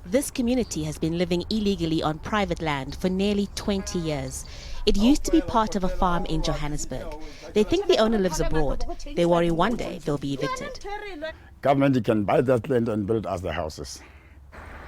This community has been living illegally on private land for nearly 20 years. It used to be part of a farm in Johannesburg. They think the owner lives abroad. They worry one day they'll be evicted. Government can buy that land and build us the houses.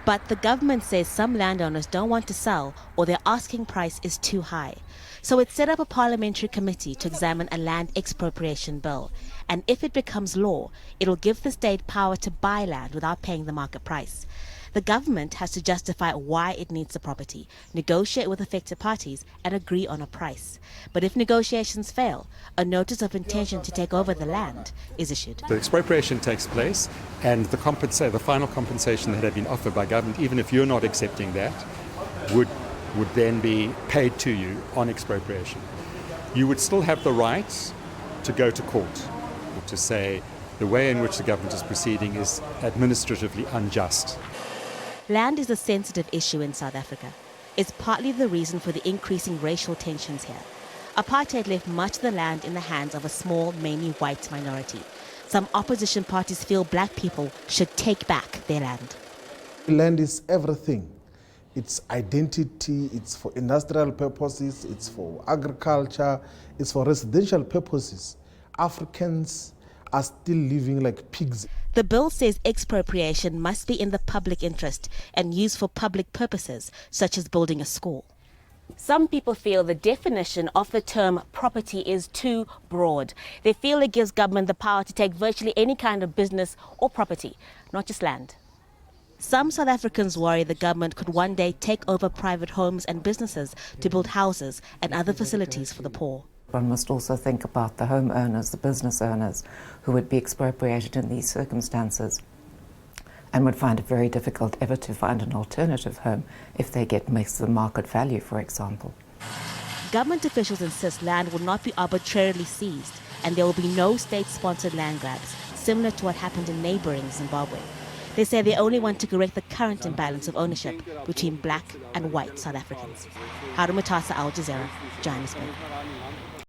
But the government says some landowners don't want to sell or their asking price is too high. So it set up a parliamentary committee to examine a land expropriation bill. And if it becomes law, it'll give the state power to buy land without paying the market price. The government has to justify why it needs the property, negotiate with affected parties, and agree on a price. But if negotiations fail, a notice of intention to take over the land is issued. The expropriation takes place, and the final compensation that had been offered by government, even if you're not accepting that, would then be paid to you on expropriation. You would still have the right to go to court, to say the way in which the government is proceeding is administratively unjust. Land is a sensitive issue in South Africa. It's partly the reason for the increasing racial tensions here. Apartheid left much of the land in the hands of a small, mainly white minority. Some opposition parties feel black people should take back their land. Land is everything. It's identity, it's for industrial purposes, it's for agriculture, it's for residential purposes. Africans are still living like pigs. The bill says expropriation must be in the public interest and used for public purposes, such as building a school. Some people feel the definition of the term property is too broad. They feel it gives government the power to take virtually any kind of business or property, not just land. Some South Africans worry the government could one day take over private homes and businesses to build houses and other facilities for the poor. One must also think about the homeowners, the business owners, who would be expropriated in these circumstances and would find it very difficult ever to find an alternative home if they get mixed the market value, for example. Government officials insist land will not be arbitrarily seized and there will be no state-sponsored land grabs, similar to what happened in neighboring Zimbabwe. They say they only want to correct the current imbalance of ownership between black and white South Africans. Haru Matasa, Al Jazeera, Johannesburg.